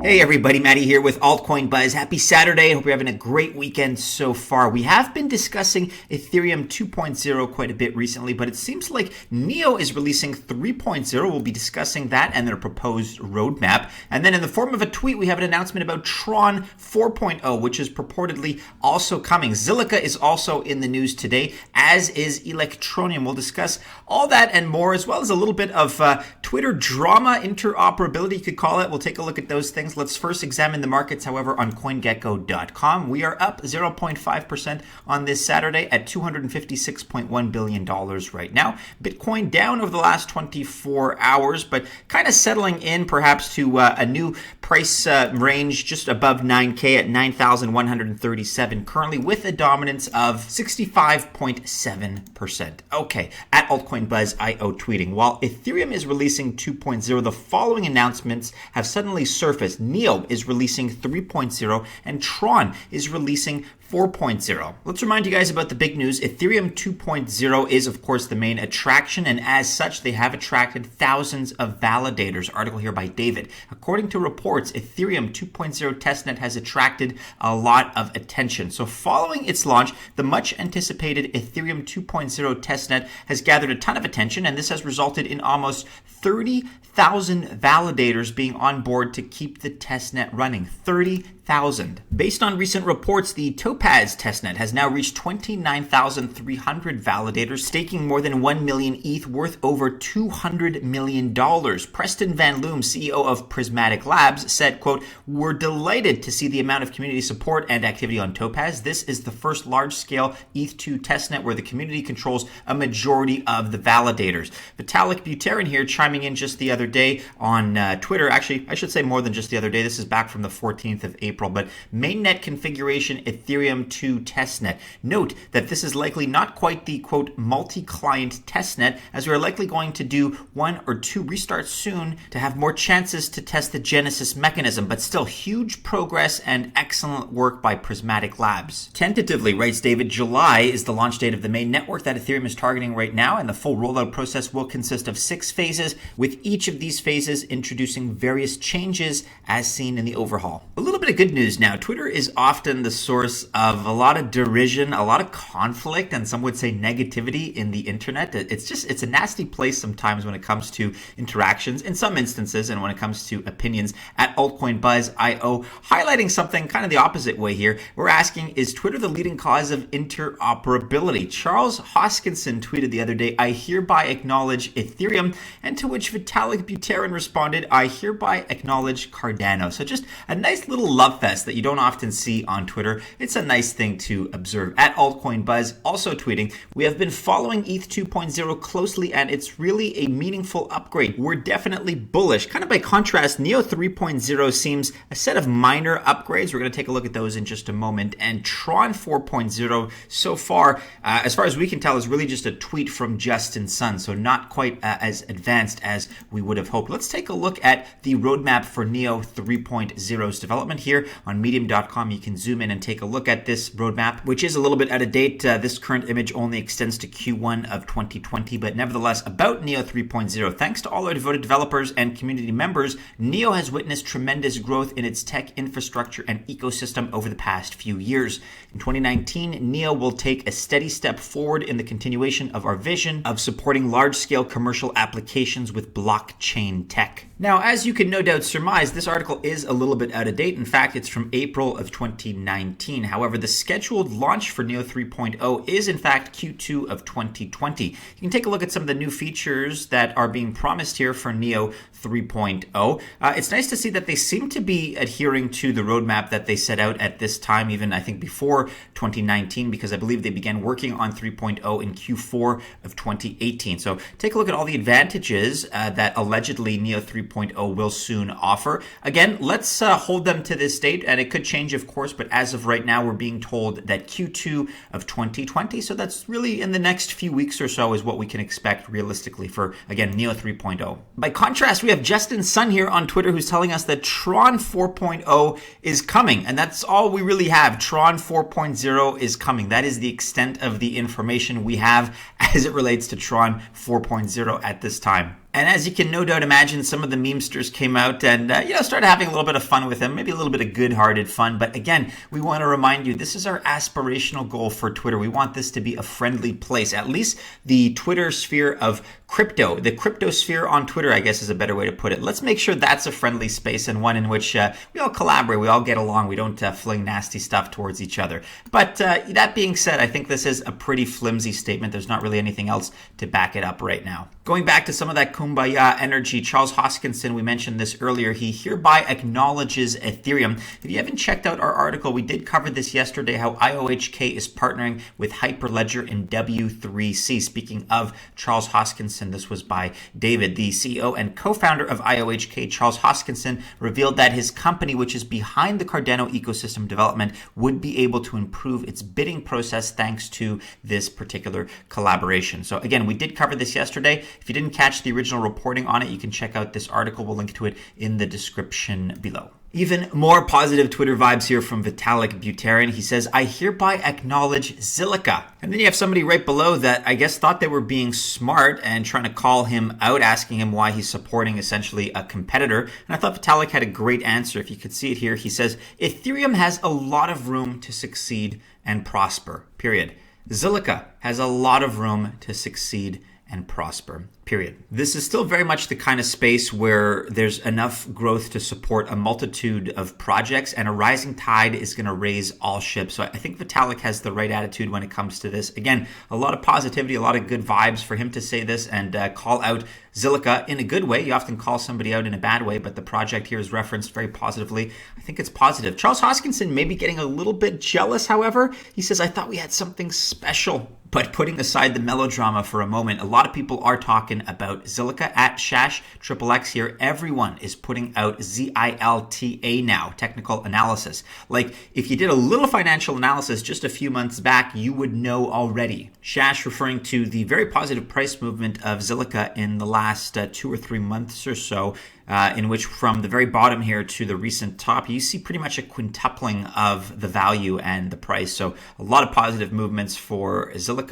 Hey everybody, Matty here with Altcoin Buzz. Happy Saturday. I hope you're having a great weekend so far. We have been discussing Ethereum 2.0 quite a bit recently, but it seems like Neo is releasing 3.0. We'll be discussing that and their proposed roadmap. And then in the form of a tweet, we have an announcement about Tron 4.0, which is purportedly also coming. Zilliqa is also in the news today, as is Electroneum. We'll discuss all that and more, as well as a little bit of Twitter drama, interoperability, you could call it. We'll take a look at those things. Let's first examine the markets, however, on CoinGecko.com. We are up 0.5% on this Saturday at $256.1 billion right now. Bitcoin down over the last 24 hours, but kind of settling in perhaps to a new price range just above 9K at 9,137 currently, with a dominance of 65.7%. Okay, at Altcoin Buzz IO tweeting, while Ethereum is releasing 2.0, the following announcements have suddenly surfaced. Neo is releasing 3.0 and Tron is releasing 4.0. Let's remind you guys about the big news. Ethereum 2.0 is, of course, the main attraction, and as such, they have attracted thousands of validators. Article here by David. According to reports, Ethereum 2.0 testnet has attracted a lot of attention. So following its launch, the much anticipated Ethereum 2.0 testnet has gathered a ton of attention, and this has resulted in almost 30,000 validators being on board to keep the testnet running. 30,000. Based on recent reports, the Topaz testnet has now reached 29,300 validators, staking more than 1 million ETH, worth over $200 million. Preston Van Loom, CEO of Prismatic Labs, said, quote, "We're delighted to see the amount of community support and activity on Topaz. This is the first large-scale ETH2 testnet where the community controls a majority of the validators." Vitalik here chiming in just the other day on Twitter. Actually, I should say more than just the other day. This is back from the 14th of April, but mainnet configuration Ethereum 2 testnet. Note that this is likely not quite the, quote, multi-client testnet, as we're likely going to do 1 or 2 restarts soon to have more chances to test the Genesis mechanism, but still huge progress and excellent work by Prismatic Labs. Tentatively, writes David, July is the launch date of the main network that Ethereum is targeting right now, and the full rollout process will consist of 6 phases, with each of these phases introducing various changes as seen in the overhaul. A little bit of good news now. Twitter is often the source of a lot of derision, a lot of conflict, and some would say negativity in the internet. It's a nasty place sometimes when it comes to interactions, in some instances, and when it comes to opinions. At Altcoin Buzz IO, highlighting something kind of the opposite way here. We're asking, is Twitter the leading cause of interoperability? Charles Hoskinson tweeted the other day, "I hereby acknowledge Ethereum," and to which Vitalik responded, "I hereby acknowledge Cardano." So just a nice little love fest that you don't often see on Twitter. It's a nice thing to observe. At Altcoin Buzz also tweeting, "We have been following ETH 2.0 closely, and it's really a meaningful upgrade. We're definitely bullish." Kind of by contrast, Neo 3.0 seems a set of minor upgrades. We're going to take a look at those in just a moment. And Tron 4.0 so far, as far as we can tell, is really just a tweet from Justin Sun, so not quite as advanced as we would have hoped. Let's take a look at the roadmap for Neo 3.0's development here on medium.com. You can zoom in and take a look at this roadmap, which is a little bit out of date. This current image only extends to Q1 of 2020, but nevertheless, about Neo 3.0. Thanks to all our devoted developers and community members, Neo has witnessed tremendous growth in its tech infrastructure and ecosystem over the past few years. In 2019, Neo will take a steady step forward in the continuation of our vision of supporting large-scale commercial applications with blockchain tech. Now, as you can no doubt surmise, this article is a little bit out of date. In fact, it's from April of 2019. However, the scheduled launch for Neo 3.0 is in fact Q2 of 2020. You can take a look at some of the new features that are being promised here for Neo 3.0. It's nice to see that they seem to be adhering to the roadmap that they set out at this time, even I think before 2019, because I believe they began working on 3.0 in Q4 of 2018. So take a look at all the advantages that allegedly Neo 3.0 will soon offer. Again, let's hold them to this date, and it could change, of course, but as of right now, we're being told that Q2 of 2020. So that's really in the next few weeks or so is what we can expect realistically for, again, Neo 3.0. By contrast, we have Justin Sun here on Twitter who's telling us that Tron 4.0 is coming, and that's all we really have. Tron 4.0 is coming. That is the extent of the information we have as it relates to Tron 4.0 at this time. And as you can no doubt imagine, some of the memesters came out and, started having a little bit of fun with him, maybe a little bit of good-hearted fun. But again, we want to remind you, this is our aspirational goal for Twitter. We want this to be a friendly place, at least the Twitter sphere of crypto. The crypto sphere on Twitter, I guess, is a better way to put it. Let's make sure that's a friendly space and one in which we all collaborate, we all get along, we don't fling nasty stuff towards each other. But that being said, I think this is a pretty flimsy statement. There's not really anything else to back it up right now. Going back to some of that kumbaya energy, Charles Hoskinson, we mentioned this earlier, he hereby acknowledges Ethereum. If you haven't checked out our article, we did cover this yesterday, how IOHK is partnering with Hyperledger and W3C. Speaking of Charles Hoskinson, this was by David, the CEO and co-founder of IOHK. Charles Hoskinson revealed that his company, which is behind the Cardano ecosystem development, would be able to improve its bidding process thanks to this particular collaboration. So again, we did cover this yesterday. If you didn't catch the original reporting on it, you can check out this article. We'll link to it in the description below. Even more positive Twitter vibes here from Vitalik Buterin. He says, I hereby acknowledge Zilliqa. And then you have somebody right below that I guess thought they were being smart and trying to call him out, asking him why he's supporting essentially a competitor. And I thought Vitalik had a great answer. If you could see it here, he says, Ethereum has a lot of room to succeed and prosper, period. Zilliqa has a lot of room to succeed and prosper, period. This is still very much the kind of space where there's enough growth to support a multitude of projects, and a rising tide is going to raise all ships. So I think Vitalik has the right attitude when it comes to this. Again, a lot of positivity, a lot of good vibes for him to say this and call out Zilliqa in a good way. You often call somebody out in a bad way, but the project here is referenced very positively. I think it's positive. Charles Hoskinson may be getting a little bit jealous, however. He says, I thought we had something special. But putting aside the melodrama for a moment, a lot of people are talking about Zilliqa at Shash XXX here. Everyone is putting out ZILTA now, technical analysis. Like if you did a little financial analysis just a few months back, you would know already. Shash referring to the very positive price movement of Zilliqa in the last 2 or 3 months or so. In which from the very bottom here to the recent top, you see pretty much a quintupling of the value and the price. So a lot of positive movements for Zilliqa.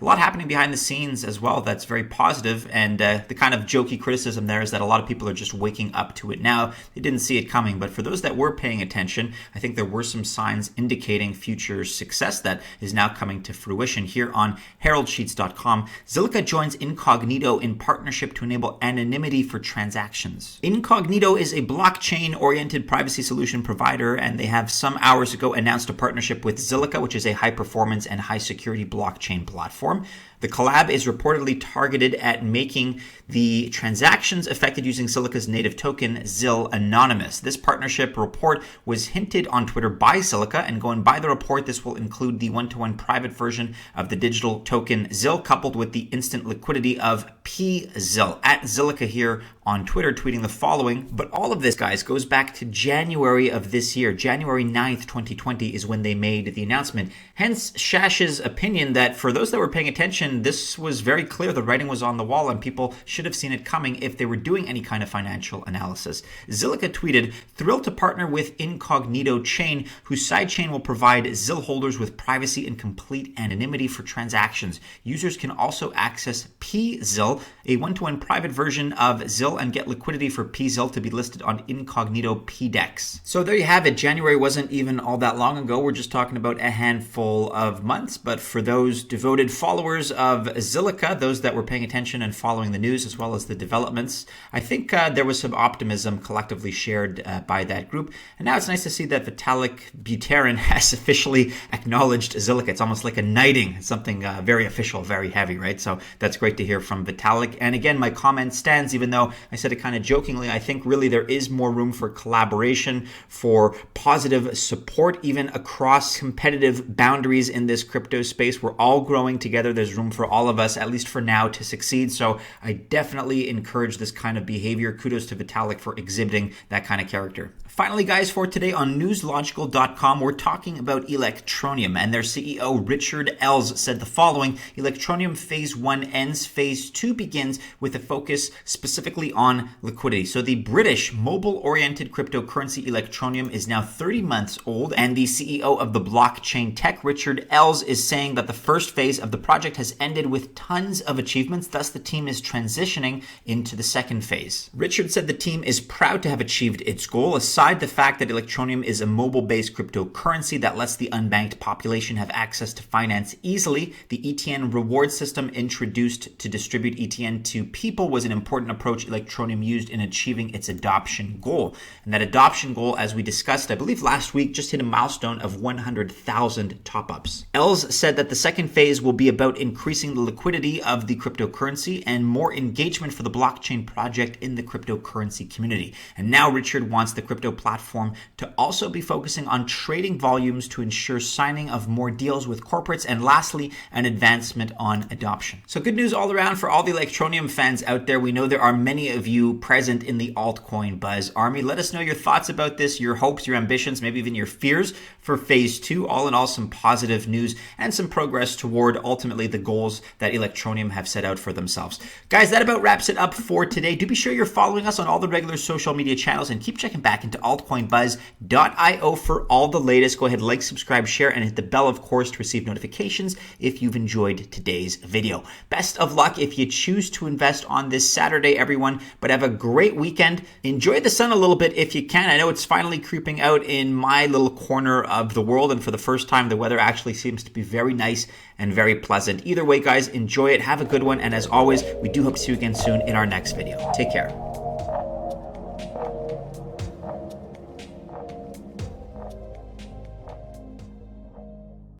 A lot happening behind the scenes as well that's very positive. And the kind of jokey criticism there is that a lot of people are just waking up to it now. They didn't see it coming. But for those that were paying attention, I think there were some signs indicating future success that is now coming to fruition. Here on heraldsheets.com, Zilliqa joins Incognito in partnership to enable anonymity for transactions. Incognito is a blockchain-oriented privacy solution provider, and they have some hours ago announced a partnership with Zilliqa, which is a high-performance and high-security blockchain platform. The collab is reportedly targeted at making the transactions affected using Zilliqa's native token, ZIL, anonymous. This partnership report was hinted on Twitter by Zilliqa, and going by the report, this will include the one-to-one private version of the digital token ZIL, coupled with the instant liquidity of PZIL. At Zilliqa here on Twitter, tweeting the following, but all of this, guys, goes back to January of this year. January 9th, 2020 is when they made the announcement. Hence, Shash's opinion that for those that were paying attention, this was very clear. The writing was on the wall and people should have seen it coming if they were doing any kind of financial analysis. Zilliqa tweeted, thrilled to partner with Incognito Chain, whose sidechain will provide ZIL holders with privacy and complete anonymity for transactions. Users can also access PZIL, a one-to-one private version of ZIL, and get liquidity for PZIL to be listed on Incognito PDEX. So there you have it. January wasn't even all that long ago. We're just talking about a handful of months, but for those devoted followers of Zilliqa, those that were paying attention and following the news as well as the developments, I think there was some optimism collectively shared by that group. And now it's nice to see that Vitalik Buterin has officially acknowledged Zilliqa. It's almost like a knighting. It's something very official, very heavy, right? So that's great to hear from Vitalik. And again, my comment stands, even though I said it kind of jokingly. I think really there is more room for collaboration, for positive support, even across competitive boundaries in this crypto space. We're all growing together. There's room for all of us, at least for now, to succeed. So I definitely encourage this kind of behavior. Kudos to Vitalik for exhibiting that kind of character. Finally, guys, for today on newslogical.com, we're talking about Electroneum, and their CEO, Richard Ells, said the following: Electroneum Phase 1 ends, Phase 2 begins with a focus specifically on liquidity. So the British mobile-oriented cryptocurrency Electroneum is now 30 months old, and the CEO of the blockchain tech, Richard Ells, is saying that the first phase of the project has ended with tons of achievements, thus the team is transitioning into the second phase. Richard said the team is proud to have achieved its goal, aside the fact that Electroneum is a mobile-based cryptocurrency that lets the unbanked population have access to finance easily. The ETN reward system introduced to distribute ETN to people was an important approach Electroneum used in achieving its adoption goal. And that adoption goal, as we discussed, I believe last week, just hit a milestone of 100,000 top-ups. Els said that the second phase will be about increasing the liquidity of the cryptocurrency and more engagement for the blockchain project in the cryptocurrency community. And now Richard wants the crypto platform to also be focusing on trading volumes to ensure signing of more deals with corporates, and lastly, an advancement on adoption. So good news all around for all the Electroneum fans out there. We know there are many of you present in the Altcoin Buzz army. Let us know your thoughts about this, your hopes, your ambitions, maybe even your fears for phase 2. All in all, some positive news and some progress toward ultimately the goals that Electroneum have set out for themselves. Guys, that about wraps it up for today. Do be sure you're following us on all the regular social media channels and keep checking back into altcoinbuzz.io for all the latest. Go ahead, like, subscribe, share, and hit the bell, of course, to receive notifications if you've enjoyed today's video. Best of luck if you choose to invest on this Saturday, everyone, but have a great weekend. Enjoy the sun a little bit if you can. I know it's finally creeping out in my little corner of the world, and for the first time, the weather actually seems to be very nice and very pleasant. Either way, guys, enjoy it. Have a good one. And as always, we do hope to see you again soon in our next video. Take care.